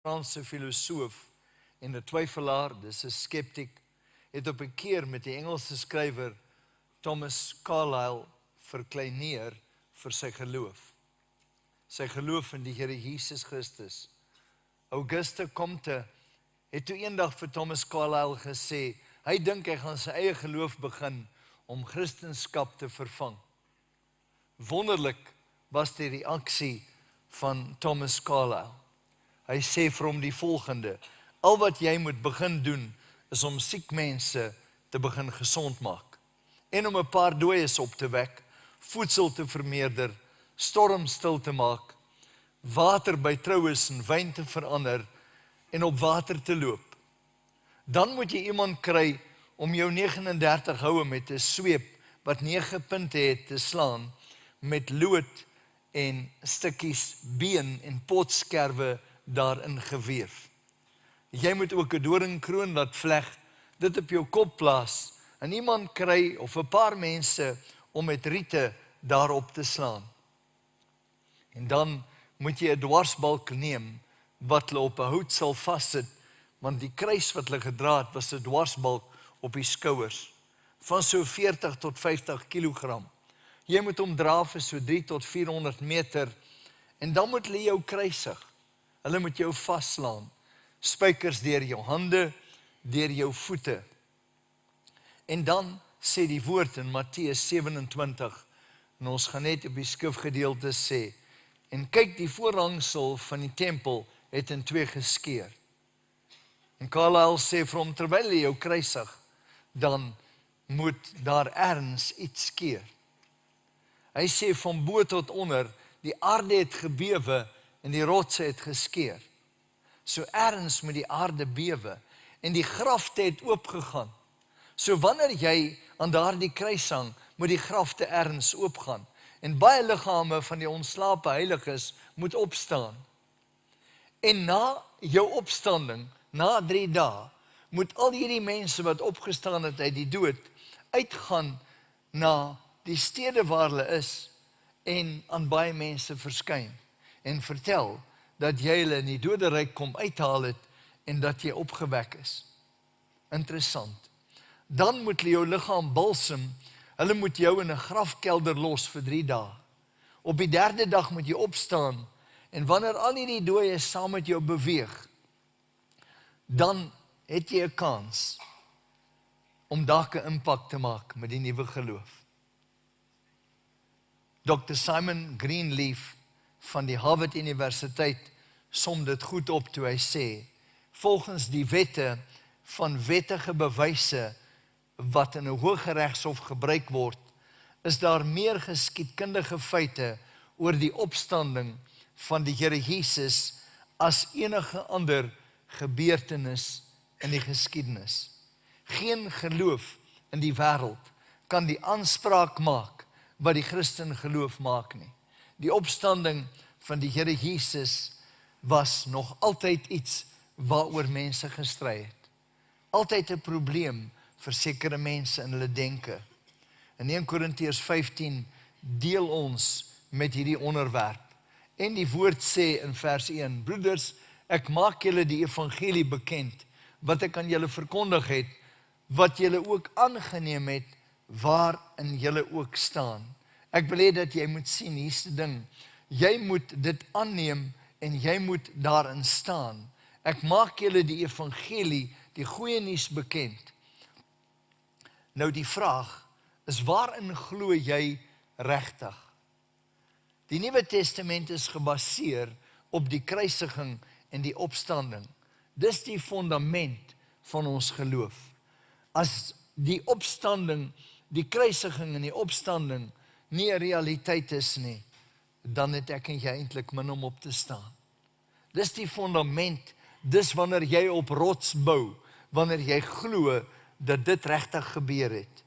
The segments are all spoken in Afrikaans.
Franse filosoof en 'n twyfelaar, dis 'n skeptiek, het op 'n keer met die Engelse skrywer Thomas Carlyle verkleineer vir sy geloof. Sy geloof in die Here Jesus Christus. Auguste Comte het toe eendag vir Thomas Carlyle gesê, hy dink hy gaan sy eie geloof begin om Christendom te vervang. Wonderlik was die reaksie van Thomas Carlyle. Hy sê vir hom die volgende, al wat jy moet begin doen, is om siek mense te begin gesond maak. En om 'n paar dooies op te wek, voedsel te vermeerder, storms stil te maak, water by troues en wyn te verander, en op water te loop. Dan moet jy iemand kry om jou 39 houe met 'n sweep wat 9 punte het te slaan, met lood en stukkies been en potskerwe daarin geweef. Jy moet ook 'n doringkroon laat vleg, dit op jou kop plaas, en iemand kry of 'n paar mense om met riete daarop te slaan. En dan moet jy 'n dwarsbalk neem wat hulle op 'n hout sal vassit, want die kruis wat hulle gedra het was 'n dwarsbalk op die skouers van so 40 tot 50 kilogram. Jy moet hom dra vir so 3 tot 400 meter en dan moet hulle jou kruisig. Hulle moet jou vasslaan. Spykers deur jou hande, deur jou voete. En dan sê die woord in Matteus 27, en ons gaan net op die skrifgedeelte sê, en kyk, die voorhangsel van die tempel het in 2 geskeur. En Carlyle sê vir hom, terwyl jy jou kruisig, dan moet daar erns iets skeur. Hy sê van bo tot onder, die aarde het gebewe en die rotse het geskeur. So erns moet die aarde bewe en die grafte het oopgegaan. So wanneer jy aan daardie kruis hang, moet die grafte erns oopgaan. En baie liggame van die ontslape heiliges moet opstaan. En na jou opstanding, na 3 dae, moet al hierdie mense wat opgestaan het uit die dood, uitgaan na die stede waar hulle is en aan baie mense verskyn en vertel dat jy hulle in die doderyk kom uithaal het en dat jy opgewek is. Interessant. Dan moet hulle jou liggaam balsem, hulle moet jou in 'n grafkelder los vir 3 dae. Op die 3de dag moet jy opstaan en wanneer al die dooies saam met jou beweeg, dan het jy 'n kans om dalk 'n impak te maak met die nuwe geloof. Dr. Simon Greenleaf van die Harvard Universiteit som dit goed op toe hy sê, volgens die wette van wettige bewyse wat in 'n Hooggeregshof gebruik word, is daar meer geskiedkundige feite oor die opstanding van die Here Jesus as enige ander gebeurtenis in die geskiedenis. Geen geloof in die wêreld kan die aanspraak maak wat die Christen geloof maak nie. Die opstanding van die Here Jesus was nog altyd iets waaroor mense gestry het. Altyd 'n probleem vir sekere mense in hulle denke. In 1 Korintiërs 15 deel ons met hierdie onderwerp. En die woord sê in vers 1, broeders, ek maak julle die evangelie bekend, wat ek aan julle verkondig het, wat julle ook aangeneem het, waarin julle ook staan. Ek wil hê dat jy moet sien, hier's die ding, jy moet dit aanneem en jy moet daarin staan. Ek maak julle die evangelie, die goeie nuus bekend. Nou die vraag is, waarin glo jy regtig? Die Nuwe Testament is gebaseer op die kruisiging en die opstanding. Dis die fundament van ons geloof. As die opstanding, die kruisiging en die opstanding nie 'n realiteit is nie, dan het ek en jy eintlik min om op te staan. Dis die fundament, dis wanneer jy op rots bou, wanneer jy glo dat dit regtig gebeur het.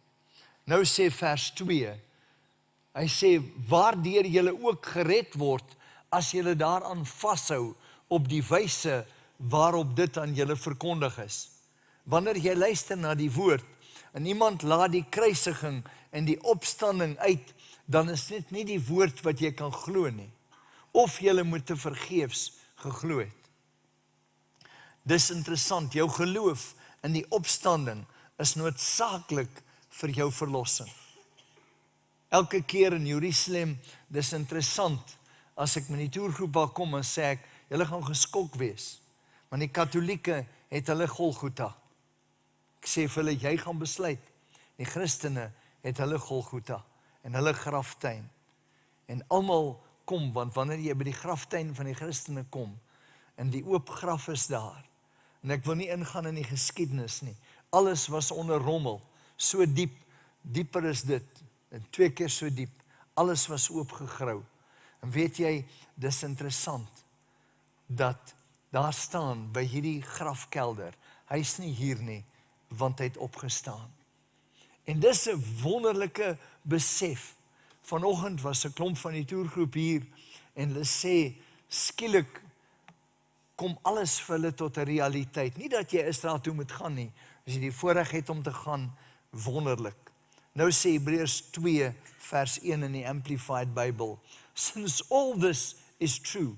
Nou sê vers 2, hy sê, waardeur julle ook gered word, as julle daaraan vashou op die wyse waarop dit aan julle verkondig is. Wanneer jy luister na die woord, en iemand laat die kruisiging en die opstanding uit, dan is dit nie die woord wat jy kan glo nie. Of jy moet te vergeefs geglo het. Dis interessant, jou geloof in die opstanding is noodsaaklik vir jou verlossing. Elke keer in Jerusalem, dis interessant, as ek met die toergroep daar kom en sê ek, julle gaan geskok wees, want die katholieke het hulle Golgotha. Ek sê vir hulle, jy gaan besluit, die Christene het hulle Golgotha en hulle graftuin. En almal kom, want wanneer jy by die graftuin van die Christene kom, en die oop graf is daar, en ek wil nie ingaan in die geskiedenis nie, alles was onder rommel, so diep, dieper is dit, en 2 keer so diep, alles was oopgegrou. En weet jy, dis interessant, dat daar staan, by hierdie grafkelder, hy is nie hier nie, want hy het opgestaan. En dis 'n wonderlike besef. Vanoggend was 'n klomp van die toergroep hier, en hulle sê, skielik kom alles vir hulle tot 'n realiteit. Nie dat jy Israel toe moet gaan nie, as jy die voorreg het om te gaan, wonderlik. Nou sê Hebreërs 2 vers 1 in die Amplified Bible, since all this is true,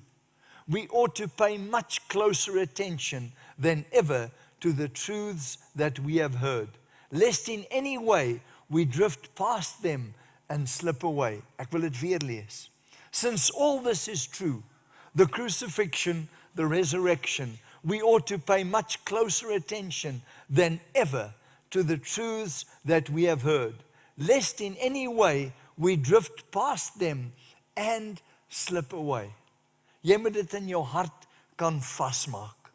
we ought to pay much closer attention than ever to the truths that we have heard, lest in any way we drift past them and slip away. Ek wil dit weer lees. Since all this is true, the crucifixion, the resurrection, we ought to pay much closer attention than ever to the truths that we have heard, lest in any way we drift past them and slip away. Jy moet dit in jou hart kan vasmaak.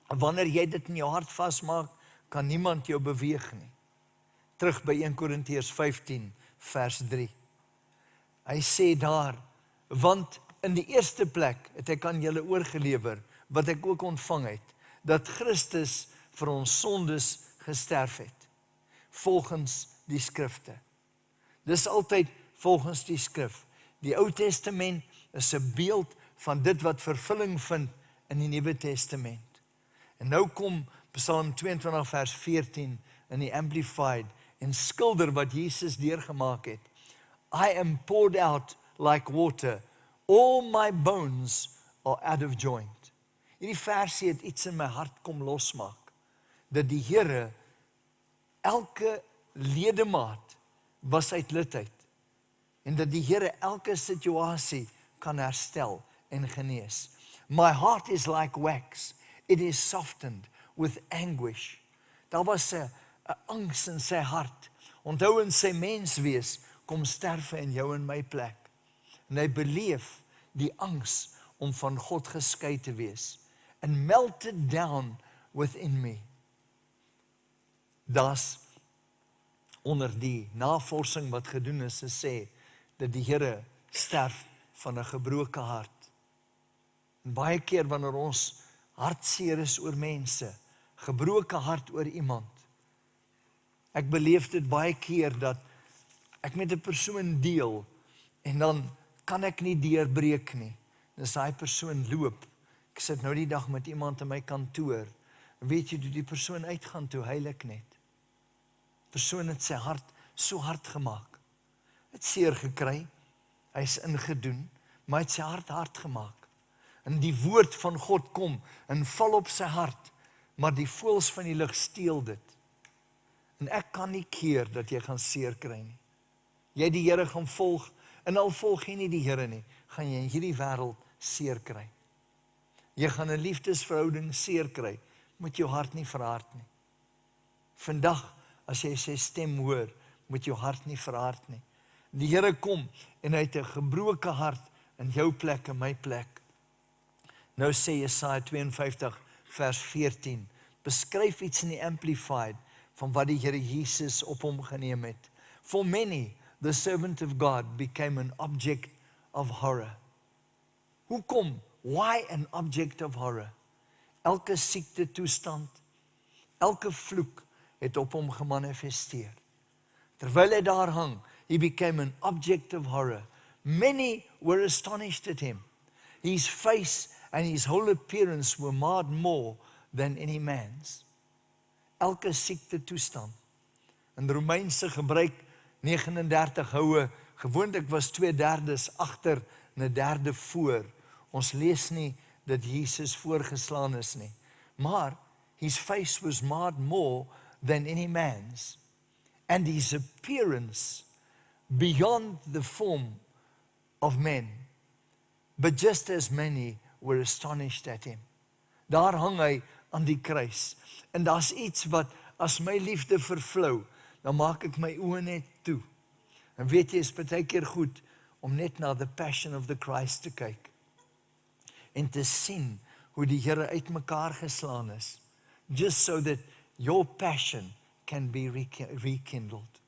Wanneer jy dit in jou hart vasmaak, kan niemand jou beweeg nie. Terug by 1 Korintiërs 15 vers 3. Hy sê daar, want in die eerste plek het ek aan julle oorgelewer, wat ek ook ontvang het, dat Christus vir ons sondes gesterf het, volgens die skrifte. Dis altyd volgens die skrif. Die Ou Testament is 'n beeld van dit wat vervulling vind in die Nuwe Testament. En nou kom Psalm 22 vers 14 in die Amplified en skilder wat Jesus deurgemaak het. I am poured out like water, all my bones are out of joint. Hierdie versie het iets in my hart kom losmaak, dat die Here elke ledemaat was uit lid uit, en dat die Here elke situasie kan herstel en genees. My heart is like wax, it is softened with anguish. Daar was 'n angs in sy hart. Onthou in sy menswees kom sterwe in jou en my plek. En hy beleef die angs om van God geskei te wees. And melted down within me. Das onder die navorsing wat gedoen is, sê dat die Here sterf van 'n gebroke hart. En baie keer wanneer ons hartseer is oor mense, gebroke hart oor iemand, ek beleef dit baie keer dat ek met 'n persoon deel en dan kan ek nie deurbreek nie. Dis daai persoon loop. Ek sit nou die dag met iemand in my kantoor. Weet jy, toe die persoon uitgaan toe, huil ek net. Persoon het sy hart so hard gemaak. Het seer gekry, hy is ingedoen, maar hy het sy hart gemaak. En die woord van God kom en val op sy hart, maar die voëls van die lug steel dit. En ek kan nie keer dat jy gaan seer kry nie. Jy die Here gaan volg, en al volg jy nie die Here nie, gaan jy in hierdie wêreld seer kry. Jy gaan 'n liefdesverhouding seer kry, moet jou hart nie verhard nie. Vandag, as jy sy stem hoor, moet jou hart nie verhard nie. Die Here kom en hy het 'n gebroke hart in jou plek en my plek. Nou sê Jesaja 52 vers 14, beskryf iets in die Amplified van wat die Here Jesus op hom geneem het. For many, the servant of God became an object of horror. Hoekom? Why an object of horror? Elke siekte toestand, elke vloek het op hom gemanifesteer. Terwyl hy daar hang, he became an object of horror. Many were astonished at him. His face and his whole appearance were marred more than any man's. Elke siekte toestand. In Romeinse gebruik 39 houe, gewoonlik was 2/3 agter en 1/3 voor. Ons lees nie dat Jesus voorgeslaan is nie. maar his face was marred more than any man's, and his appearance beyond the form of men. But just as many were astonished at him. Daar hang hy aan die kruis. En daar's iets wat, as my liefde vervlou, dan maak ek my oë net toe. En weet jy, is baie keer goed om net na the passion of the Christ te kyk. En te sien hoe die Here uitmekaar geslaan is. Just so that your passion can be rekindled.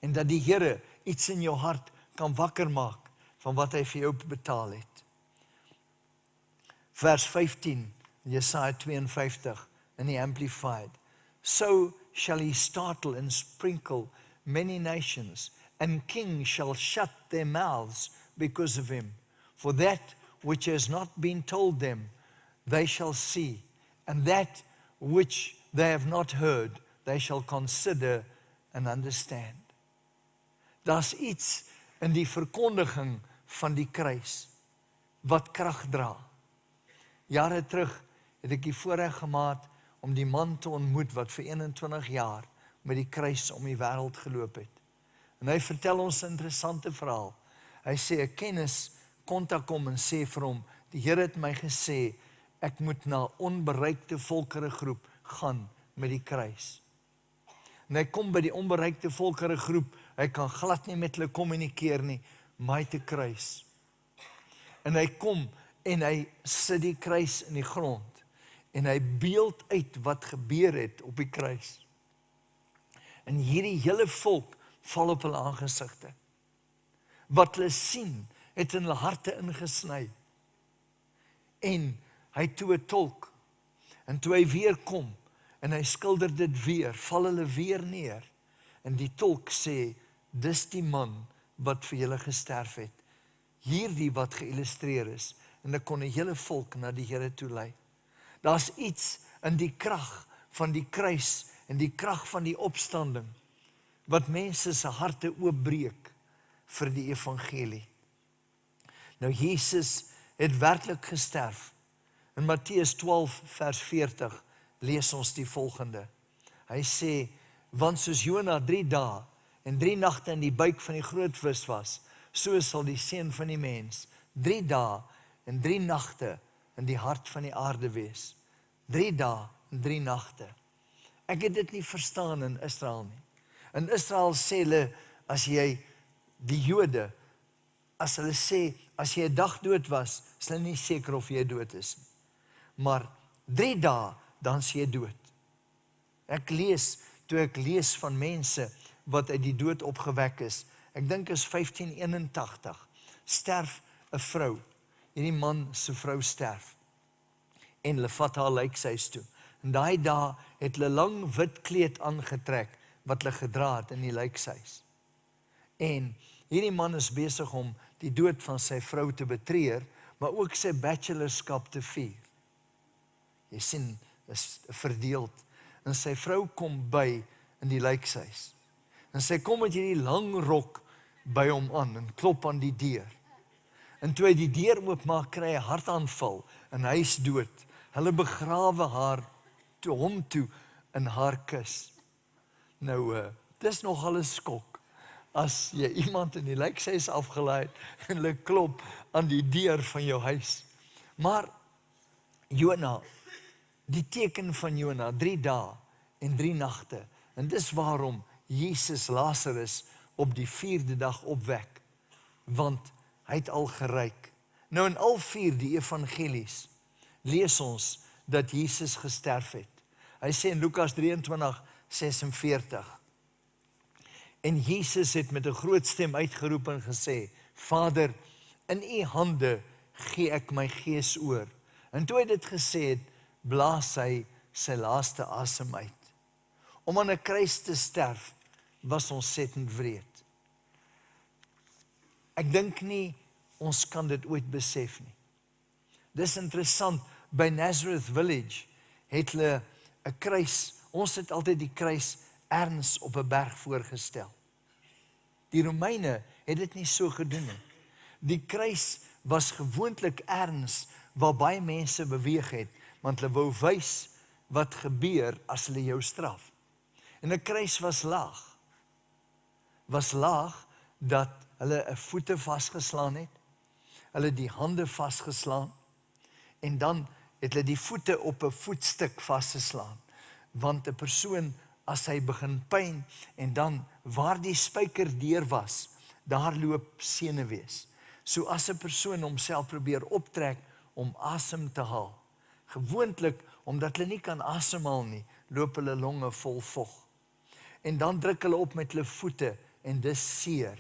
En dat die Here iets in jou hart kan wakker maak van wat hy vir jou betaal het. Vers 15, Jesaja 52 in die Amplified. So shall he startle and sprinkle many nations, and kings shall shut their mouths because of him. For that which has not been told them, they shall see, and that which they have not heard, they shall consider and understand. Daar's iets in die verkondiging van die kruis wat krag dra. Jare terug het ek die voorreg gemaak om die man te ontmoet wat vir 21 jaar met die kruis om die wêreld geloop het. En hy vertel ons 'n interessante verhaal. Hy sê 'n kennis kontak hom en sê vir hom, die Here het my gesê ek moet na onbereikte volkeregroep gaan met die kruis. En hy kom by die onbereikte volkeregroep, hy kan glad nie met hulle kommunikeer nie, maar hy het 'n kruis. En hy kom en hy sit die kruis in die grond en hy beeld uit wat gebeur het op die kruis. En hierdie hele volk val op hulle aangesigte. Wat hulle sien, het in hulle harte ingesny. En hy toe 'n tolk. En toe hy weer kom en hy skilder dit weer, val hulle weer neer. En die tolk sê, dis die man wat vir julle gesterf het. Hierdie wat geïllustreer is. En ek kon 'n hele volk na die Here toe lei. Daar's iets in die krag van die kruis en die krag van die opstanding wat mense se harte oopbreek vir die evangelie. Nou Jesus het werklik gesterf. In Matteus 12 vers 40 lees ons die volgende. Hy sê, want soos Jona 3 dae en 3 nagte in die buik van die groot vis was, so sal die seun van die mens 3 dae en 3 nagte in die hart van die aarde wees. 3 dae en 3 nagte. Ek het dit nie verstaan in Israel nie. In Israel sê hulle, as jy die Jode, as hulle sê, as jy 'n dag dood was, is hulle nie seker of jy dood is nie. Maar 3 dae, dan is jy dood. Toe ek lees van mense wat uit die dood opgewek is, ek dink is 1581, sterf 'n vrou. Hierdie man se vrou sterf. En hulle vat haar lijkhuis toe. En daai dae het hulle lang wit kleed aangetrek wat hulle gedra het in die lijkhuis. En hierdie man is besig om die dood van sy vrou te betreur, maar ook sy bachelorskap te vier. Jy sien, is verdeeld. En sy vrou kom by in die lijkhuis. En sy kom met hierdie lang rok by hom aan en klop aan die deur. En toe hy die deur oopmaak, kry hy 'n hartaanval en hy is dood. Hulle begrawe haar toe hom toe in haar kus. Nou, dis nogal 'n skok as jy iemand in die lijkhuis afgelaai het en hulle klop aan die deur van jou huis. Maar Jona, die teken van Jona, 3 dae en 3 nagte. En dis waarom Jesus Lazarus op die 4de dag opwek, want hy het al geryk. Nou in al 4 die evangelies lees ons dat Jesus gesterf het. Hy sê in Lukas 23:46, en Jesus het met 'n groot stem uitgeroep en gesê, Vader, in u hande gee ek my gees oor. En toe hy dit gesê het, blaas hy sy laaste asem uit. Om aan 'n kruis te sterf was ontsettend wreed. Ek dink nie ons kan dit ooit besef nie. Dis interessant, by Nazareth Village het hulle 'n kruis, ons het altyd die kruis erns op 'n berg voorgestel. Die Romeine het dit nie so gedoen nie. Die kruis was gewoonlik erns waar baie mense beweeg het, want hulle wou wys wat gebeur as hulle jou straf. En 'n kruis was laag dat hulle 'n voete vasgeslaan het, hulle die hande vasgeslaan, en dan het hulle die voete op 'n voetstuk vasgeslaan, want 'n persoon, as hy begin pyn, en dan waar die spyker deur was, daar loop senuwees. So as 'n persoon homself probeer optrek om asem te haal, gewoonlik, omdat hulle nie kan asemhaal nie, loop hulle longe vol vog. En dan druk hulle op met hulle voete, en dis seer.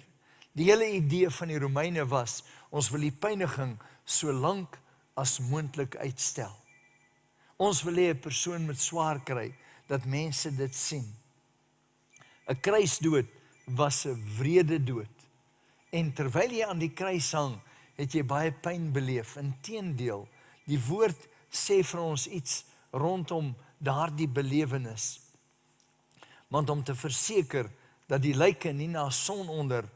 Die hele idee van die Romeine was, ons wil die pyniging so lank as moontlik uitstel. Ons wil hê 'n persoon met swaar kry, dat mense dit sien. 'n Kruisdood was 'n wrede dood. En terwyl jy aan die kruis hang, het jy baie pyn beleef. Inteendeel, die woord sê vir ons iets rondom daardie belewenis. Want om te verseker dat die lyke nie na sononder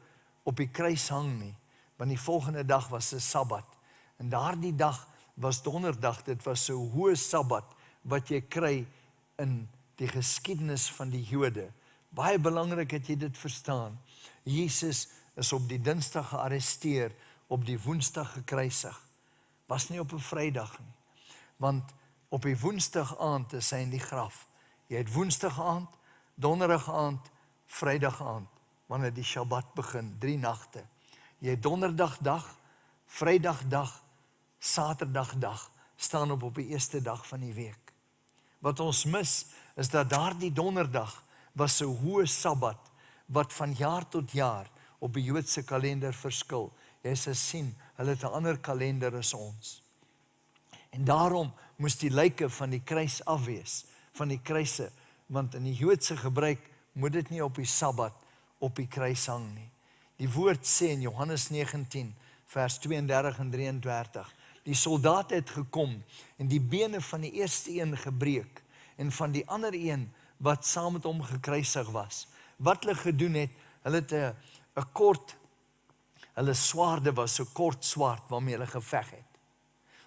op die kruis hang nie, want die volgende dag was 'n Sabbat. En daardie dag was donderdag, dit was 'n hoë Sabbat wat jy kry in die geskiedenis van die Jode. Baie belangrik dat jy dit verstaan. Jesus is op die Dinsdag gearresteer, op die Woensdag gekruisig. Was nie op 'n Vrydag nie. Want op die Woensdag aand is hy in die graf. Jy het Woensdag aand, Donderdag aand, Vrydag aand, wanneer die Shabbat begin, 3 nagte. Jy het Donderdagdag, Vrydagdag, Saterdagdag, staan op die eerste dag van die week. Wat ons mis, is dat daardie donderdag was 'n hoë Sabbat, wat van jaar tot jaar op die Joodse kalender verskil. Jy sal sien, hulle het 'n ander kalender as ons. En daarom moes die lyke van die kruis afwees, van die kruise, want in die Joodse gebruik moet dit nie op die Sabbat op die kruis hang nie. Die woord sê in Johannes 19, vers 32 en 33, die soldate het gekom en die bene van die eerste een gebreek en van die ander een wat saam met hom gekruisig was. Wat hulle gedoen het, hulle het 'n kort, hulle swaarde was 'n kort swaard waarmee hulle geveg het.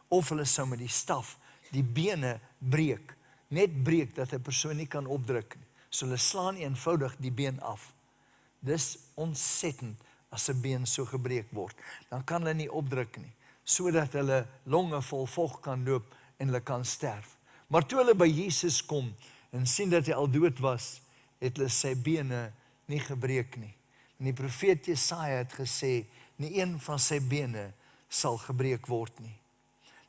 Of hulle sou met die staf die bene breek, net breek dat 'n persoon nie kan opdruk nie. So hulle slaan eenvoudig die been af. Dis ontsettend as 'n been so gebreek word. Dan kan hulle nie opdruk nie, sodat hulle longe vol vog kan loop en hulle kan sterf. Maar toe hulle by Jesus kom en sien dat hy al dood was, het hulle sy bene nie gebreek nie. En die profeet Jesaja het gesê, nie een van sy bene sal gebreek word nie.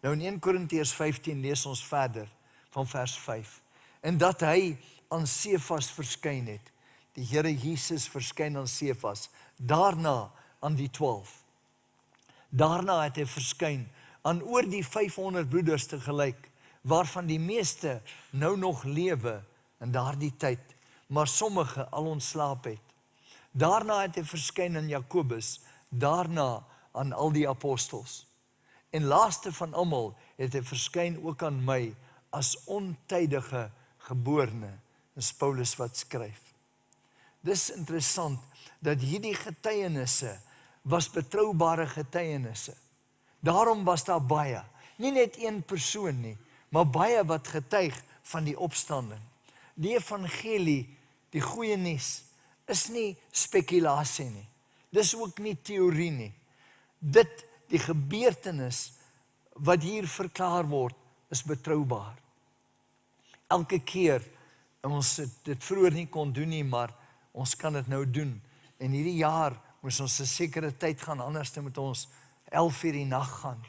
Nou in 1 Korintiërs 15 lees ons verder van vers 5. En dat hy aan Sefas verskyn het. Die Here Jesus verskyn aan Sefas, daarna aan die 12. Daarna het hy verskyn aan oor die 500 broeders te gelyk, waarvan die meeste nou nog lewe in daardie tyd, maar sommige al ontslaap het. Daarna het hy verskyn aan Jakobus, daarna aan al die apostels. En laaste van almal het hy verskyn ook aan my as ontydige geborene, is Paulus wat skryf. Dis interessant dat hierdie getuienisse was betroubare getuienisse. Daarom was daar baie, nie net een persoon nie, maar baie wat getuig van die opstanding. Die evangelie, die goeie nuus, is nie spekulasie nie. Dis ook nie teorie nie. Die gebeurtenis wat hier verklaar word, is betroubaar. Elke keer, ons het dit vroeër nie kon doen nie, maar ons kan dit nou doen. En hierdie jaar moes ons 'n sekere tyd gaan, anders moet ons 11 uur die nag gaan.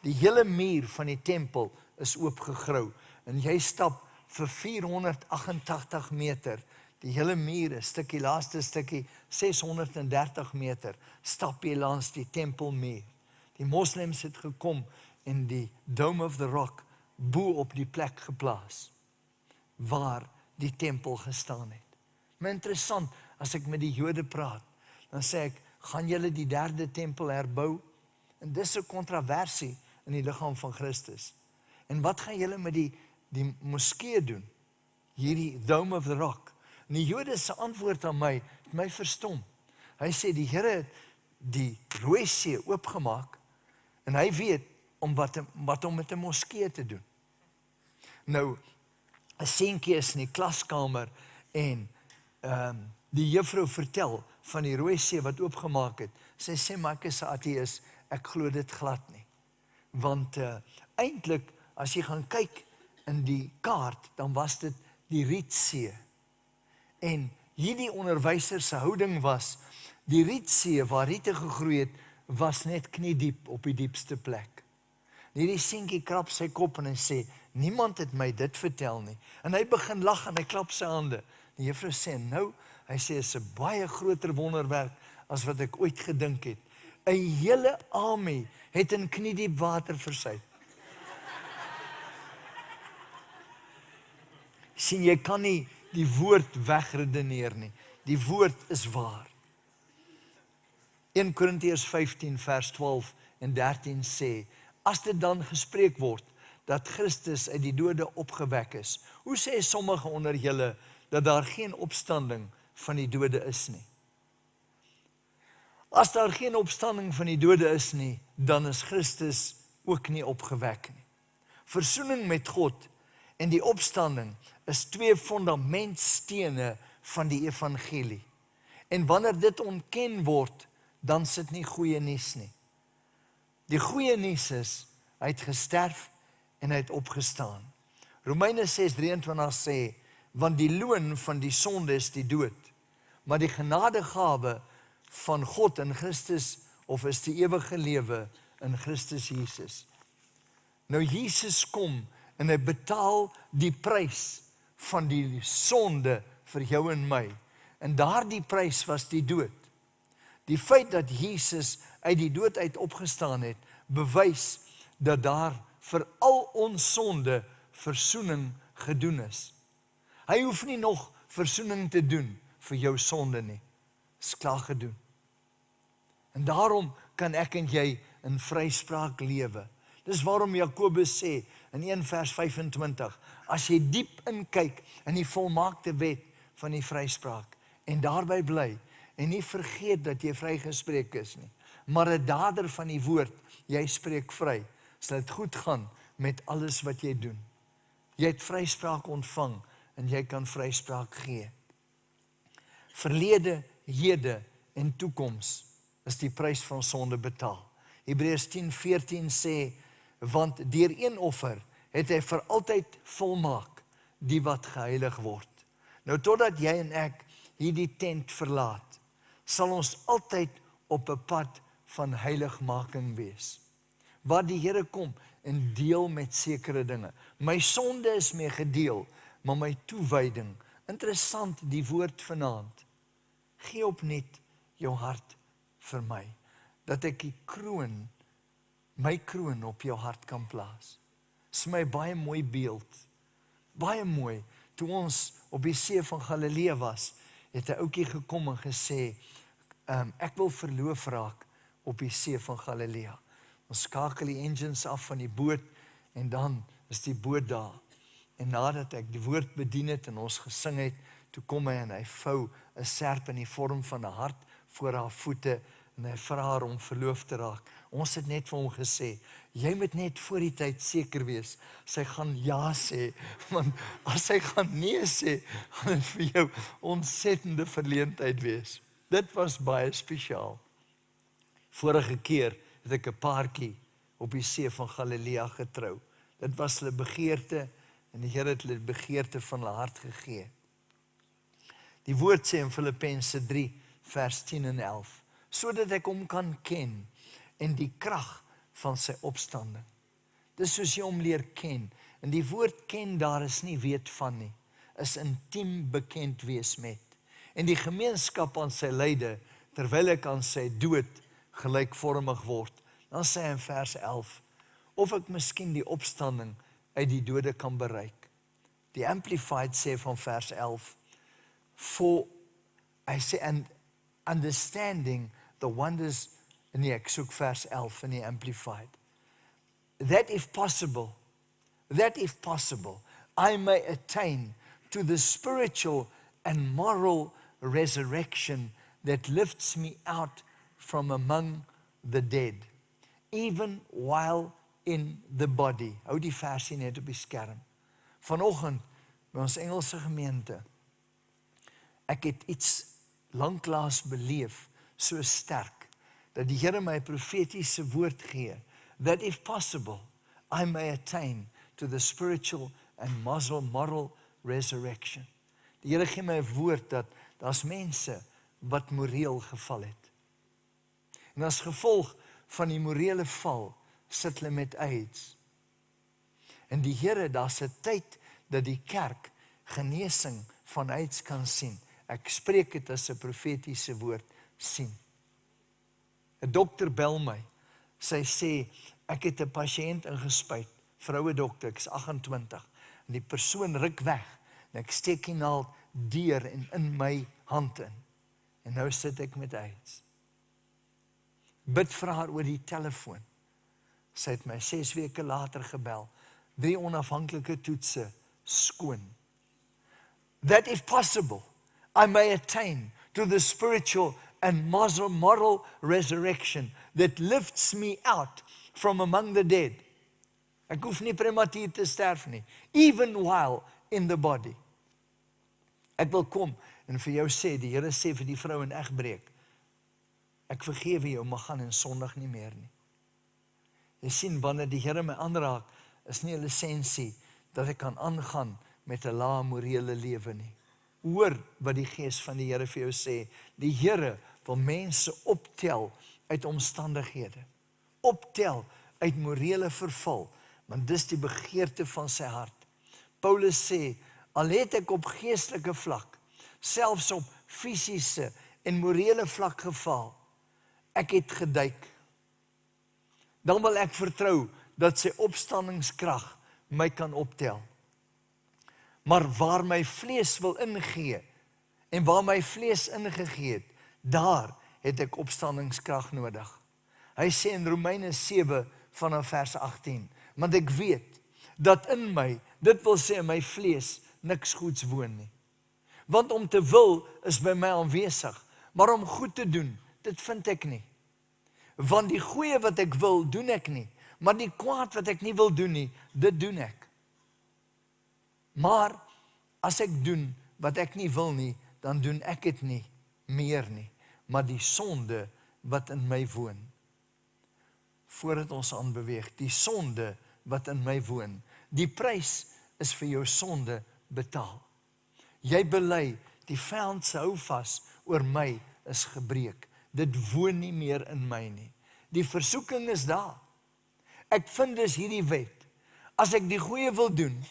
Die hele muur van die tempel is oopgegrou en jy stap vir 488 meter. Die hele muur, 'n stukkie, laaste stukkie, 630 meter, stap jy langs die tempelmuur. Die moslems het gekom en die Dome of the Rock bo op die plek geplaas waar die tempel gestaan het. Maar interessant, as ek met die Jode praat, dan sê ek, gaan julle die 3de tempel herbou? En dis 'n kontroversie in die liggaam van Christus. En wat gaan julle met die moskee doen? Hierdie Dome of the Rock. En die Jode se antwoord aan my, het my verstom. Hy sê, die Here het die Rooi See oopgemaak, en hy weet wat om met 'n moskee te doen. Nou, 'n seentjie is in die klaskamer en die juffrou vertel van die rooi see wat oopgemaak het. Sy sê, maar ek is 'n ateïs, ek glo dit glad nie. Want eintlik, as jy gaan kyk in die kaart, dan was dit die Rietsee. En hierdie onderwyser se houding was, die Rietsee waar riete gegroei het, was net kniediep op die diepste plek. Hierdie seentjie krap sy kop en hy sê, niemand het my dit vertel nie. En hy begin lag en hy klap sy hande. Die juffrou sê, nou, hy sê, is 'n baie groter wonderwerk as wat ek ooit gedink het. 'n hele army het in kniediep water versuip. Sien, jy kan nie die woord wegredeneer nie. Die woord is waar. 1 Korintiërs 15 vers 12 en 13 sê, as dit dan gespreek word, dat Christus uit die dode opgewek is, hoe sê sommige onder julle, dat daar geen opstanding van die dode is nie? As daar geen opstanding van die dode is nie, dan is Christus ook nie opgewek nie. Versoening met God en die opstanding is 2 fundamentstene van die evangelie. En wanneer dit ontken word, dan sit nie goeie nuus nie. Die goeie nuus is, hy het gesterf en hy het opgestaan. Romeine 6:23 sê, want die loon van die sonde is die dood, maar die genadegawe van God in Christus, of is die ewige lewe in Christus Jesus. Nou Jesus kom en hy betaal die prys van die sonde vir jou en my. En daardie prys was die dood. Die feit dat Jesus uit die dood uit opgestaan het, bewys dat daar vir al ons sonde versoening gedoen is. Hy hoef nie nog versoening te doen vir jou sonde nie. Is klaar gedoen. En daarom kan ek en jy in vryspraak lewe. Dis waarom Jakobus sê in 1 vers 25, as jy diep inkyk in die volmaakte wet van die vryspraak en daarby bly en nie vergeet dat jy vrygespreek is nie, maar 'n dader van die woord, jy spreek vry, sal dit goed gaan met alles wat jy doen. Jy het vryspraak ontvang en jy kan vryspraak gee. Verlede, hede en toekoms is die prys van sonde betaal. Hebreërs 10:14 sê, want deur een offer het hy vir altyd volmaak die wat geheilig word. Nou totdat jy en ek hierdie tent verlaat, sal ons altyd op 'n pad van heiligmaking wees. Waar die Here kom en deel met sekere dinge. My sonde is mee gedeel, maar my toewyding, interessant die woord vanaand, gee opnuut jou hart vir my, dat ek die kroon, my kroon op jou hart kan plaas. Dis my baie mooi beeld, baie mooi. Toe ons op die see van Galilea was, het 'n ouetjie gekom en gesê, ek wil verloof raak op die see van Galilea. Ons skakel die engines af van die boot en dan is die boot daar. En nadat ek die woord bedien het en ons gesing het, toe kom hy en hy vou 'n serp in die vorm van 'n hart voor haar voete en hy vra haar om verloof te raak. Ons het net vir hom gesê, jy moet net voor die tyd seker wees, sy gaan ja sê, want as sy gaan nee sê, gaan dit vir jou ontsettende verleentheid wees. Dit was baie spesiaal. Vorige keer het ek 'n paartjie op die see van Galilea getrou. Dit was hulle begeerte en die Here het hulle begeerte van hulle hart gegee. Die woord sê in Filippense 3 vers 10 en 11, sodat ek hom kan ken en die krag van sy opstanding. Dis soos jy hom leer ken. En die woord ken daar is nie weet van nie, is intiem bekend wees met. En die gemeenskap aan sy lyde, terwyl ek aan sy dood gelykvormig word. Dan sê hy in vers 11, of ek miskien die opstanding uit die dode kan bereik. Die Amplified sê van vers 11, for, hy sê, and understanding the wonders, nee, ek soek vers 11 in die Amplified, that if possible, I may attain to the spiritual and moral resurrection that lifts me out from among the dead, even while in the body. Hou die versie net op die skerm. Vanoggend, by ons Engelse gemeente, ek het iets lanklaas beleef, so sterk, dat die Here my profetiese woord gee, that if possible, I may attain to the spiritual and moral resurrection. Die Here gee my 'n woord dat daar's mense wat moreel geval het. En as gevolg van die morele val, sit hulle met AIDS. En die Here, daar's 'n tyd dat die kerk genesing van AIDS kan sien. Ek spreek dit as 'n profetiese woord, sien. 'n Dokter bel my, sy sê, ek het 'n pasiënt ingespuit, vroue dokter, ek is 28, en die persoon ruk weg, en ek steek die naald deur en in my hand in, en nou sit ek met AIDS. Bid vir haar oor die telefoon. Sy het my 6 weke later gebel, 3 onafhanklike toetse, skoon. That if possible, I may attain to the spiritual and moral resurrection that lifts me out from among the dead. Ek hoef nie prematuur te sterf nie, even while in the body. Ek wil kom en vir jou sê, die Here sê vir die vrou in egbreek, ek vergewe jou, maar gaan en sondig nie meer nie. Jy sien, wanneer die Here my aanraak, is nie 'n lisensie dat ek kan aangaan met 'n lae morele lewe nie. Hoor wat die Gees van die Here vir jou sê. Die Here wil mense optel uit omstandighede. Optel uit morele verval, want dis die begeerte van sy hart. Paulus sê, al het ek op geestelike vlak, selfs op fisiese en morele vlak geval, ek het geduik. Dan wil ek vertrou dat sy opstandingskrag my kan optel. Maar waar my vlees wil ingee, en waar my vlees ingegee het, daar het ek opstandingskrag nodig. Hy sê in Romeine 7 vanaf vers 18, want ek weet, dat in my, dit wil sê in my vlees, niks goeds woon nie. Want om te wil is by my aanwesig, maar om goed te doen, dit vind ek nie. Want die goeie wat ek wil, doen ek nie, maar die kwaad wat ek nie wil doen nie, dit doen ek. Maar as ek doen wat ek nie wil nie, dan doen ek dit nie meer nie, maar die sonde wat in my woon. Voordat ons aanbeweeg, die sonde wat in my woon, die prys is vir jou sonde betaal. Jy bely, die vyand se houvas oor my is gebreek. Dit woon nie meer in my nie. Die versoeking is daar. Ek vind dus hierdie wet. As ek die goeie wil doen,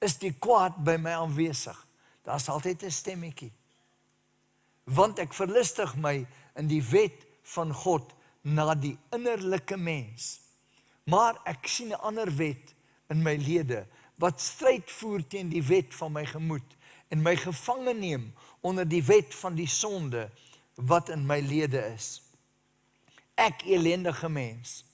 is die kwaad by my aanwesig. Daar's altyd 'n stemmetjie. Want ek verlustig my in die wet van God na die innerlike mens. Maar ek sien 'n ander wet in my lede, wat stryd voer teen die wet van my gemoed, en my gevange neem onder die wet van die sonde, wat in my lede is. Ek elendige mens,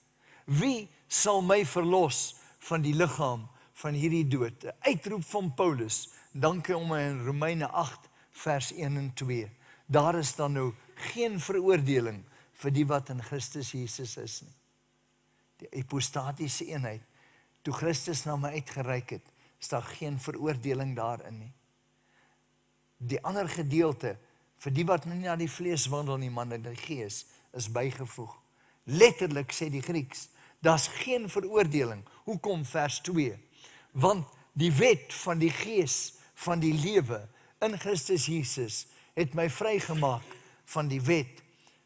wie sal my verlos van die liggaam van hierdie dood? 'n Uitroep van Paulus, dankie om in Romeine 8 vers 1 en 2. Daar is dan nou geen veroordeling vir die wat in Christus Jesus is nie. Die hypostatiese eenheid, toe Christus na my uitgereik het, is daar geen veroordeling daarin nie. Die ander gedeelte, vir die wat nie na die vlees wandel nie, maar na die gees, is bygevoeg. Letterlik sê die Grieks, daar's geen veroordeling. Hoekom vers 2? Want die wet van die gees, van die lewe, in Christus Jesus, het my vrygemaak van die wet,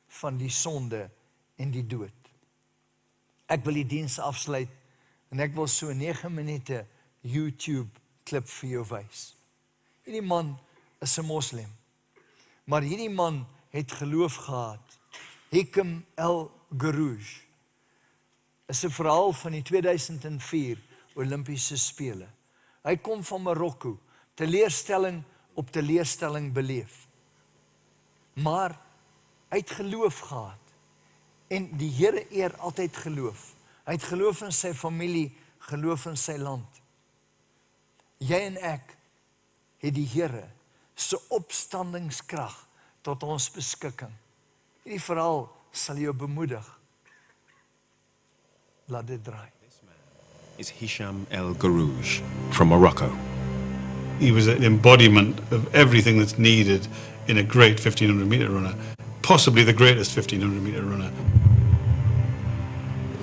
van die sonde en die dood. Ek wil die diens afsluit, en ek wil so 9 minute YouTube klip vir jou wys. Hierdie man is 'n moslim, maar hierdie man het geloof gehad. Hikam el-Guruj is 'n verhaal van die 2004 Olympiese Spele. Hy kom van Marokko, teleurstelling op teleurstelling beleef. Maar hy het geloof gehad, en die Here eer altyd geloof. Hy het geloof in sy familie, geloof in sy land. Jy en ek het die Here se opstandingskrag tot ons beskikking. Hierdie verhaal sal jou bemoedig. Laat dit draai. is Hicham El Garouj from Morocco. He was an embodiment of everything that's needed in a great 1500-meter runner, possibly the greatest 1500-meter runner.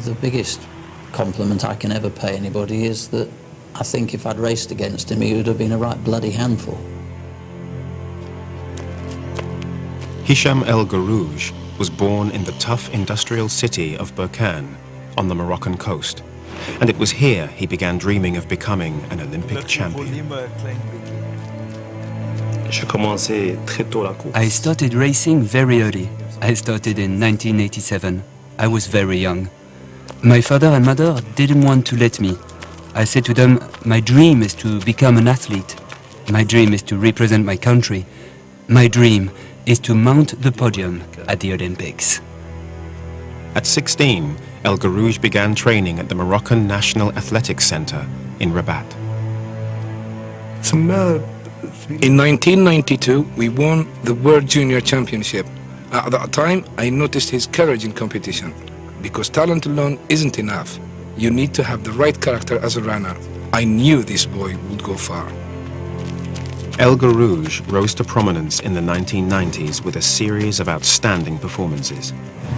The biggest compliment I can ever pay anybody is that I think if I'd raced against him, he would have been a right bloody handful. Hicham El Garouj was born in the tough industrial city of Berkane on the Moroccan coast, and it was here he began dreaming of becoming an Olympic champion. I started racing very early. I started in 1987. I was very young. My father and mother didn't want to let me. I said to them, my dream is to become an athlete. My dream is to represent my country. My dream is to mount the podium at the Olympics. At 16, El Garouj began training at the Moroccan National Athletics Center in Rabat. In 1992, we won the World Junior Championship. At that time, I noticed his courage in competition, because talent alone isn't enough. You need to have the right character as a runner. I knew this boy would go far. El Garouj rose to prominence in the 1990s with a series of outstanding performances,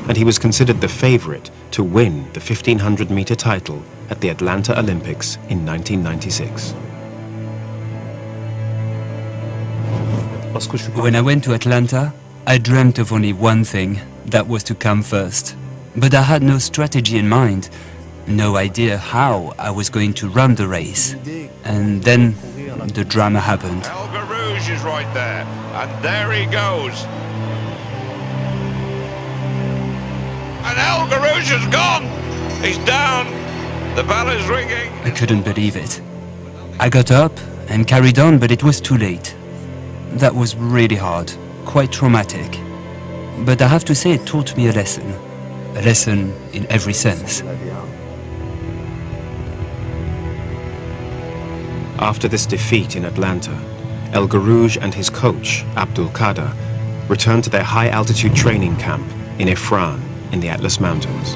and he was considered the favorite to win the 1500-meter title at the Atlanta Olympics in 1996. When I went to Atlanta, I dreamt of only one thing, that was to come first. But I had no strategy in mind, no idea how I was going to run the race. And then the drama happened. El Garouj is right there, and there he goes. And El Garouj is gone. He's down. The bell is ringing. I couldn't believe it. I got up and carried on, but it was too late. That was really hard, quite traumatic. But I have to say it taught me a lesson in every sense. After this defeat in Atlanta, El Garouj and his coach, Abdul Qadir, returned to their high-altitude training camp in Ifran in the Atlas Mountains.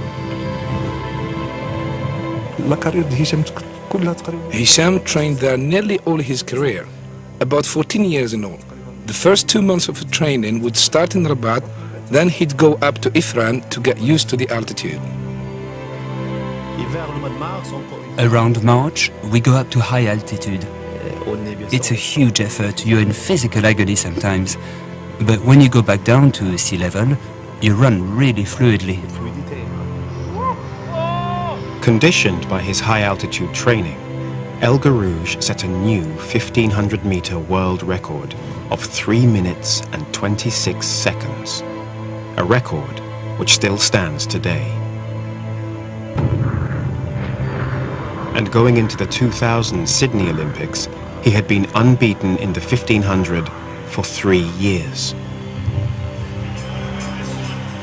Hicham trained there nearly all his career, about 14 years in all. The first 2 months of training would start in Rabat, then he'd go up to Ifran to get used to the altitude. Around March, we go up to high altitude. It's a huge effort, you're in physical agony sometimes. But when you go back down to sea level, you run really fluidly. Conditioned by his high-altitude training, El Garouj set a new 1500-meter world record of 3 minutes and 26 seconds, a record which still stands today. And going into the 2000 Sydney Olympics, he had been unbeaten in the 1500 for 3 years.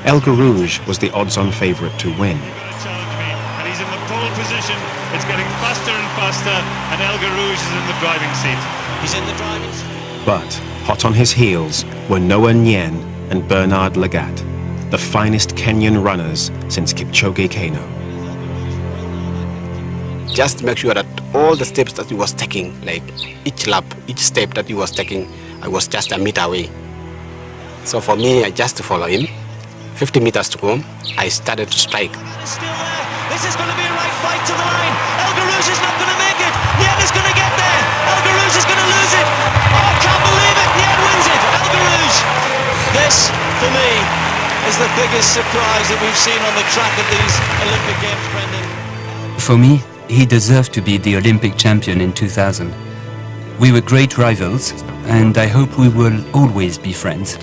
El Garouj was the odds-on favorite to win. And he's in the pole position. It's getting faster and faster, and El Garouj is in the driving seat. He's in the driving seat. But hot on his heels were Noah Nyen and Bernard Lagat, the finest Kenyan runners since Kipchoge Keino. Just make sure that all the steps that he was taking, like each lap, each step that he was taking, I was just a meter away. So for me, I just follow him. 50 meters to go, I started to strike. Still there. This is going to be a right fight to the line. El Garouj is not going to make it. Nyen is going to get there. El Garouj is going to lose it. Oh, I can't believe it. Nyen wins it. El Garouj. This, for me, is the biggest surprise that we've seen on the track of these Olympic Games, Brendan. For me, he deserved to be the Olympic champion in 2000. We were great rivals, and I hope we will always be friends.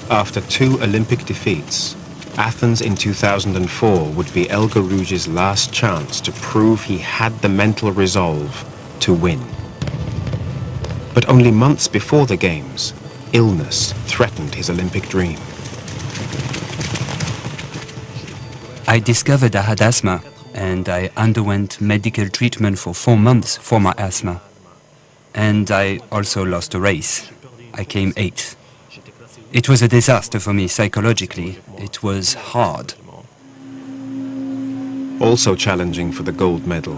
After 2 Olympic defeats, Athens in 2004 would be El Garouj's last chance to prove he had the mental resolve to win. But only months before the Games, illness threatened his Olympic dream. I discovered I had asthma, and I underwent medical treatment for 4 months for my asthma. And I also lost a race. I came 8th. It was a disaster for me psychologically. It was hard. Also challenging for the gold medal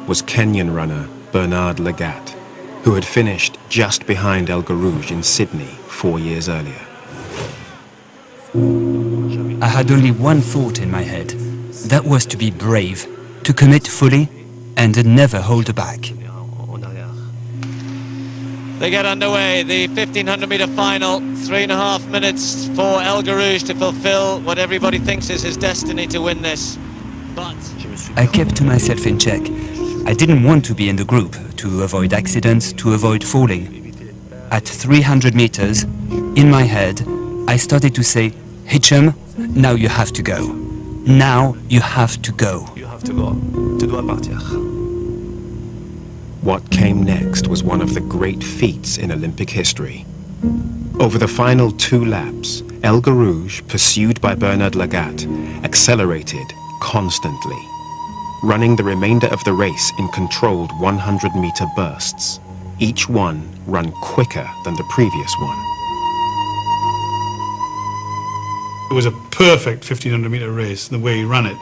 was Kenyan runner Bernard Lagat, who had finished just behind El Garouge in Sydney 4 years earlier. I had only one thought in my head. That was to be brave, to commit fully, and never hold back. They get underway, the 1500 metre final, 3.5 minutes for El Garouge to fulfill what everybody thinks is his destiny to win this. But I kept myself in check. I didn't want to be in the group, to avoid accidents, to avoid falling. At 300 meters, in my head, I started to say, Hitchem, now you have to go. Now you have to go. You have to go. Tu dois partir. What came next was one of the great feats in Olympic history. Over the final 2 laps, El Garouge, pursued by Bernard Lagat, accelerated constantly, running the remainder of the race in controlled 100-meter bursts, each one run quicker than the previous one. It was a perfect 1500-meter race, the way he ran it.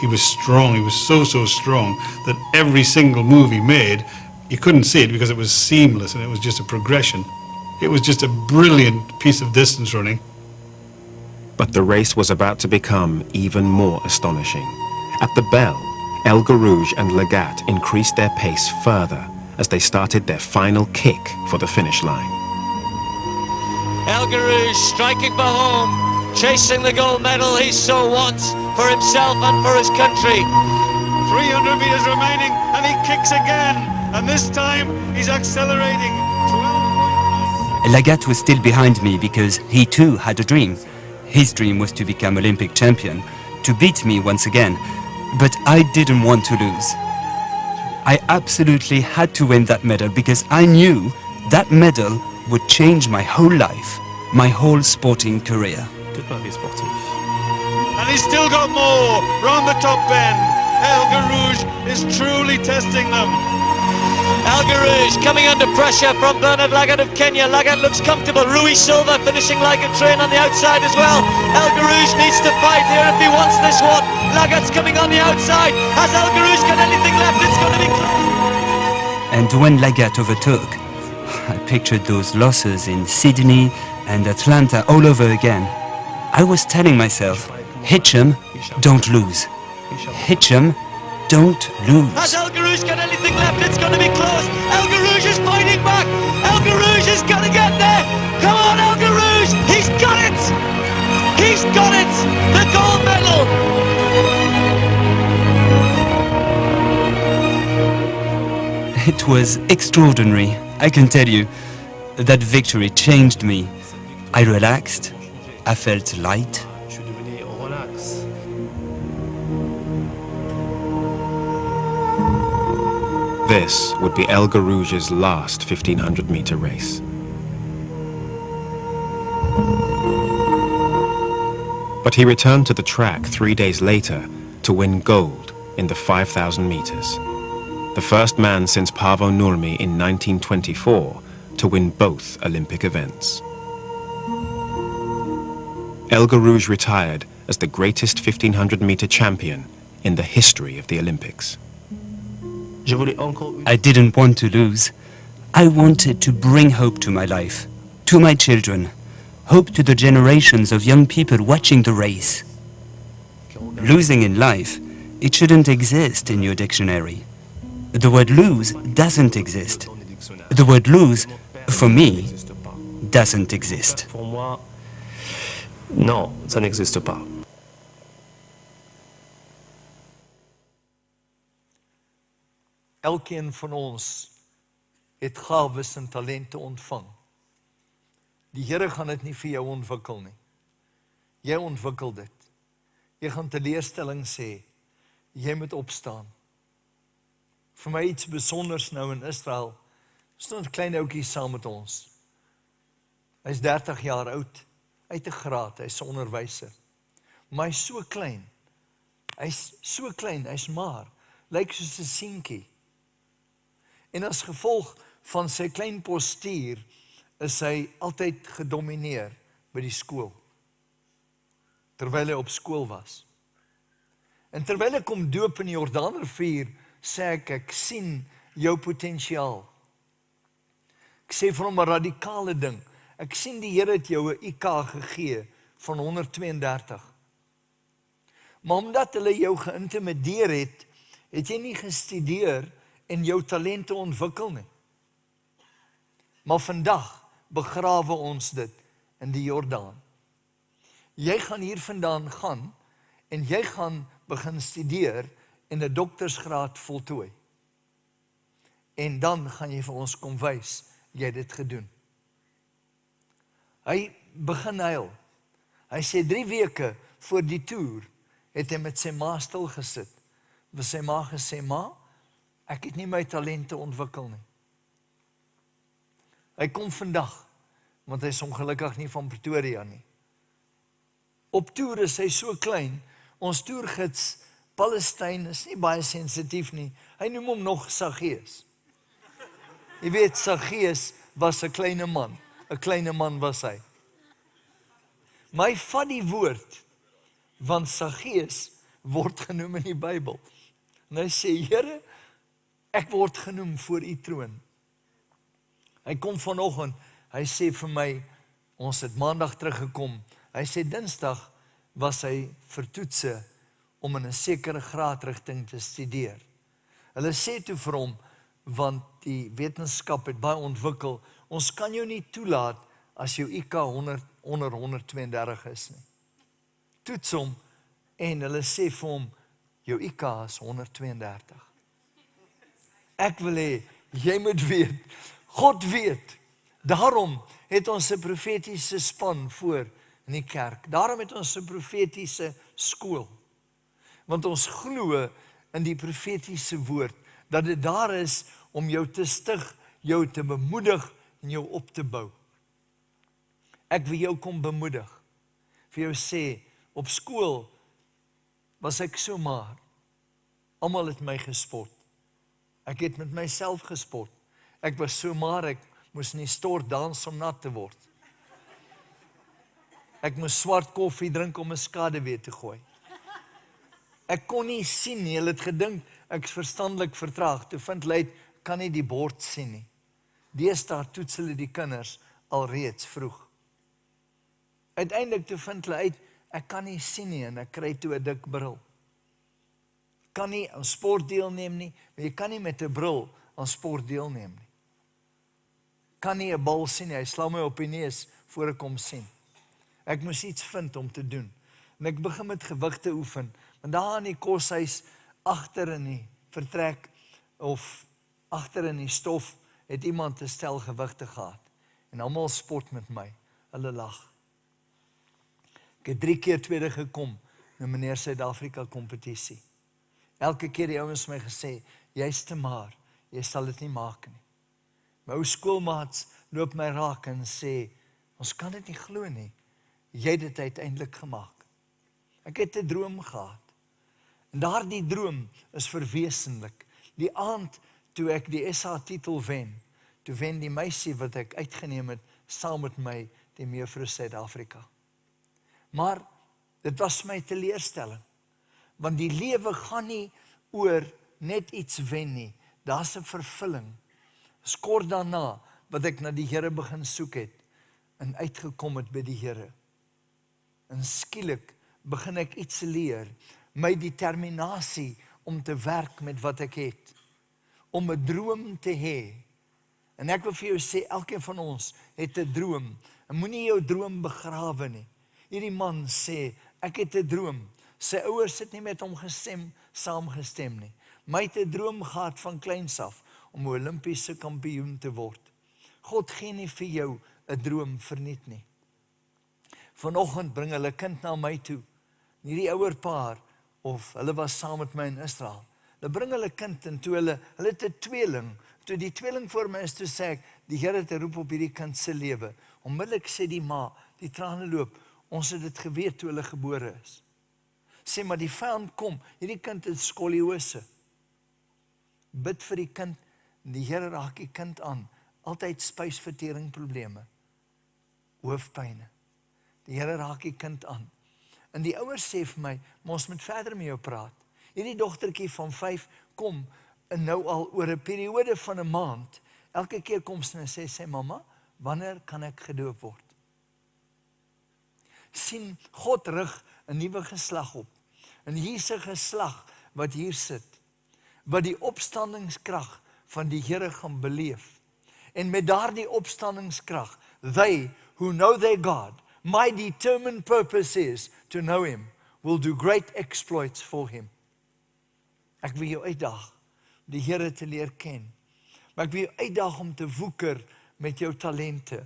He was strong, he was so strong that every single move he made, you couldn't see it because it was seamless and it was just a progression. It was just a brilliant piece of distance running. But the race was about to become even more astonishing. At the bell, El Garouge and Lagat increased their pace further as they started their final kick for the finish line. El Garouge striking for home, chasing the gold medal he so wants for himself and for his country. 300 meters remaining and he kicks again, and this time he's accelerating. 12. Lagat was still behind me because he too had a dream. His dream was to become Olympic champion, to beat me once again. But I didn't want to lose. I absolutely had to win that medal because I knew that medal would change my whole life, my whole sporting career. Toute ma vie sportive. And he's still got more round the top bend. El Garouge is truly testing them. El Garouge coming under pressure from Bernard Lagat of Kenya. Lagat looks comfortable. Rui Silva finishing like a train on the outside as well. El Garouge needs to fight here if he wants this one. Lagat's coming on the outside. Has El Garouge got anything left? It's going to be close. And when Lagat overtook, I pictured those losses in Sydney and Atlanta all over again. I was telling myself, Hitchem, don't lose. Hitchem, don't lose. Has El Garouge got anything left? It's going to be close. El Garouge is fighting back. El Garouge is going to get there. Come on, El Garouge. He's got it. He's got it. The gold medal. It was extraordinary, I can tell you. That victory changed me. I relaxed. I felt light. Je suis devenu relax. This would be El Garouge's last 1500-meter race. But he returned to the track 3 days later to win gold in the 5,000 meters. The first man since Paavo Nurmi in 1924 to win both Olympic events. El Garouge retired as the greatest 1500-meter champion in the history of the Olympics. I didn't want to lose. I wanted to bring hope to my life, to my children, hope to the generations of young people watching the race. Losing in life, it shouldn't exist in your dictionary. The word lose doesn't exist. The word lose, for me, doesn't exist. Pour moi, non, ça n'existe pas. Elkeen van ons het gawes en talente ontvang. Die Here gaan dit nie vir jou ontwikkel nie. Jy ontwikkel dit. Jy gaan teleurstelling sê, jy moet opstaan. Vir my iets besonders nou in Israel, staan 'n klein ouetjie saam met ons. Hy's 30 jaar oud, uit 'n graad, hy's 'n onderwyser. Maar hy's so klein. Hy's so klein, hy's maar lyk soos 'n seentjie. En as gevolg van sy klein postuur is hy altyd gedomineer by die skool, terwyl hy op skool was. En terwyl ek hom doop in die Jordaanrivier, sê ek sien jou potensiaal. Ek sê vir hom 'n radikale ding. Ek sien die Here het jou 'n IQ gegee van 132. Maar omdat hulle jou geïntimideer het, het jy nie gestudeer en jou talente ontwikkel nie. Maar vandag begrawe ons dit in die Jordaan. Jy gaan hier vandaan gaan en jy gaan begin studeer en 'n doktorsgraad voltooi. En dan gaan jy vir ons kom wys, jy het dit gedoen. Hy begin huil. Hy sê 3 weke voor die toer het hy met sy ma stil gesit. Vir sy ma gesê, ma, ek het nie my talente ontwikkel nie. Hy kom vandag, want hy is ongelukkig nie van Pretoria nie. Op toer is hy so klein, ons toergids Palestyn is nie baie sensitief nie. Hy noem hom nog Saggeus. Jy weet, Saggeus was 'n kleine man was hy. Maar hy vat die woord, want Saggeus word genoem in die Bybel. En hy sê, Here, ek word genoem voor u troon. Hy kom vanoggend, hy sê vir my, ons het maandag teruggekom, hy sê dinsdag was hy vir toetse om in 'n sekere graadrigting te studeer. Hulle sê toe vir hom, want die wetenskap het baie ontwikkel, ons kan jou nie toelaat as jou IQ onder 132 is nie. Toets hom en hulle sê vir hom, jou IQ is 132. Ek wil hê, jy moet weet, God weet, daarom het ons 'n profetiese span voor in die kerk, daarom het ons 'n profetiese skool, want ons glo in die profetiese woord, dat dit daar is om jou te stig, jou te bemoedig en jou op te bou. Ek wil jou kom bemoedig, vir jou sê, op skool was ek so maar, almal het my gespot, ek het met myself gespot, ek was so maar, ek moes nie stort dans om nat te word, ek moes swart koffie drink om 'n skaduwee te gooi, ek kon nie sien nie, hulle het gedink, ek is verstandelik vertraag, toe vind hulle uit, kan nie die bord sien nie, deesdae toets hulle die kinders alreeds vroeg, uiteindelik toe vind hulle uit, ek kan nie sien nie, en ek kry toe 'n dik bril, kan nie aan sport deelneem nie, maar jy kan nie met 'n bril aan sport deelneem nie, kan nie 'n bal sien nie, hy sla my op die neus, voor ek hom sien, ek moes iets vind om te doen, en ek begin met gewigte oefen, en daar in die koshuis, agter in die vertrek, of agter in die stof, het iemand 'n stel gewigte gehad, en almal spot met my, hulle lag. Ek het 3 keer tweede gekom, in meneer Suid-Afrika kompetisie. Elke keer die ouens my gesê, jy's te maar, jy sal dit nie maak nie. My ou skoolmaats loop my raak en sê, ons kan dit nie glo nie, jy het dit uiteindelik gemaak. Ek het 'n droom gehad, en daardie droom is verwesenlik. Die aand toe ek die SA titel wen, toe wen die meisie wat ek uitgeneem het, saam met my die mevrou Suid-Afrika. Maar dit was my teleurstelling, want die lewe gaan nie oor net iets wen nie, daar's 'n vervulling. Kort daarna, wat ek na die Here begin soek het, en uitgekom het by die Here. En skielik begin ek iets leer, my determinasie om te werk met wat ek het, om 'n droom te hê. En ek wil vir jou sê, elkeen van ons het 'n droom, en moenie jou droom begrawe nie. Hierdie man sê, ek het 'n droom, sy ouers het nie met hom saamgestem nie, maar hy het 'n droom gehad van kleins af, om 'n Olimpiese kampioen te word. God gee nie vir jou 'n droom verniet nie. Vanoggend bring hulle kind na my toe, hierdie ouer paar, of hulle was saam met my in Israel, hulle bring hulle kind, en toe hulle het 'n tweeling, toe die tweeling voor my is, toe sê ek, die Here het 'n roep op hierdie kind se lewe, onmiddellik sê die ma, die trane loop, ons het dit geweet toe hulle gebore is. Sê maar die vyand kom, hierdie kind het skoliose. Bid vir die kind, en die Here raak die kind aan, altyd spysvertering probleme, hoofpyne. Die Here raak die kind aan. En die ouers sê vir my, ons moet verder met jou praat. Hierdie dogtertjie van 5 kom, en nou al oor 'n periode van 'n maand, elke keer kom sy en sê, mamma, wanneer kan ek gedoop word? Sien, God rig 'n nuwe geslag op. En hier's 'n geslag wat hier sit, wat die opstandingskrag van die Here gaan beleef. En met daardie opstandingskrag, they who know their God, my determined purpose is to know him, will do great exploits for him. Ek wil jou uitdaag, die Here te leer ken. Maar ek wil jou uitdaag om te woeker met jou talente.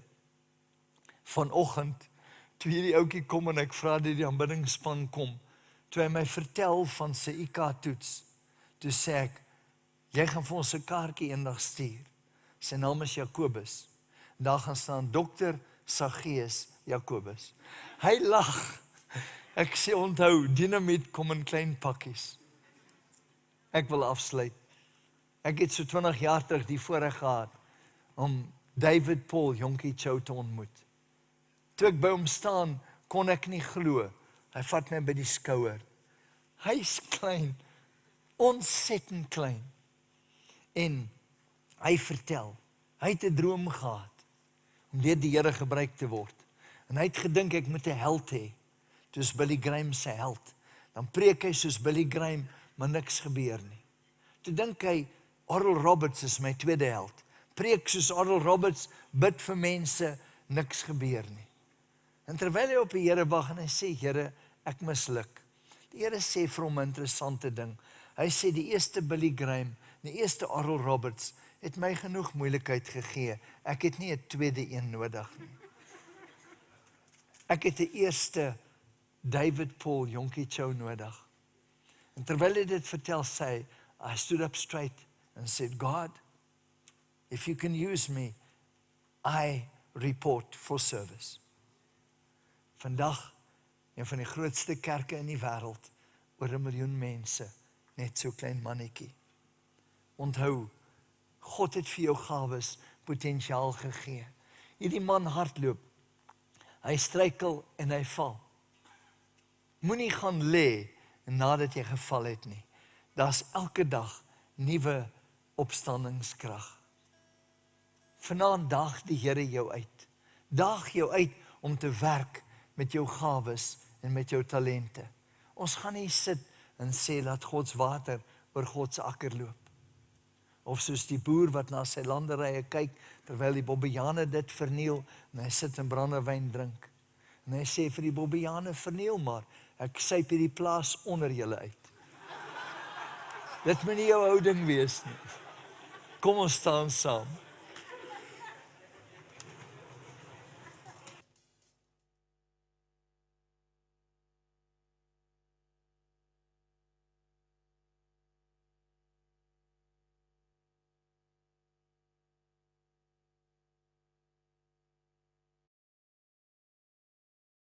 Vanoggend, toe hierdie ouetjie kom en ek vra dat die aanbiddingspan kom, toe hy my vertel van sy IK-toets, toe sê ek, jy gaan vir ons 'n kaartjie eendag stuur. Sy naam is Jakobus. Daar gaan staan Dr. Saggeus Jakobus. Hy lag. Ek sê onthou, dinamiet kom in klein pakkies. Ek wil afsluit. Ek het so 20 jaar terug die voorreg gehad om David Paul Jonkie Chow te ontmoet. Toe ek by hom staan, kon ek nie glo. Hy vat my by die skouer. Hy's klein, ontsettend klein. En hy vertel, hy het 'n droom gehad om deur die Here gebruik te word. En hy het gedink ek moet 'n held hê. Dis Billy Graham se held. Dan preek hy soos Billy Graham, maar niks gebeur nie. Toe dink hy, Oral Roberts is my tweede held. Preek soos Oral Roberts, bid vir mense, niks gebeur nie. En terwyl hy op die Here wag en hy sê, Here, ek misluk. Die Here sê vir hom 'n interessante ding. Hy sê die eerste Billy Graham, die eerste Oral Roberts, het my genoeg moeilikheid gegee. Ek het nie 'n tweede een nodig nie. Ek het 'n eerste David Paul Jonkie Chow nodig. En terwyl hy dit vertel, sê I stood up straight and said, God, if you can use me, I report for service. Vandag, een van die grootste kerke in die wêreld, oor 1 miljoen mense, net so klein mannetjie. Onthou, God het vir jou gawes potensiaal gegee. Hierdie man hardloop, hy struikel en hy val. Moenie gaan lê nadat jy geval het nie. Daar's elke dag nuwe opstandingskrag. Vanaand daag die Here jou uit. Daag jou uit om te werk met jou gawes en met jou talente. Ons gaan nie sit en sê laat God se water oor God se akker loop. Of soos die boer wat na sy landerye kyk terwyl die bobbejane dit verniel en hy sit en brandewyn drink. En hy sê vir die bobbejane verniel maar, ek syp hierdie plaas onder julle uit. Dit moet nie jou houding wees nie. Kom ons staan saam.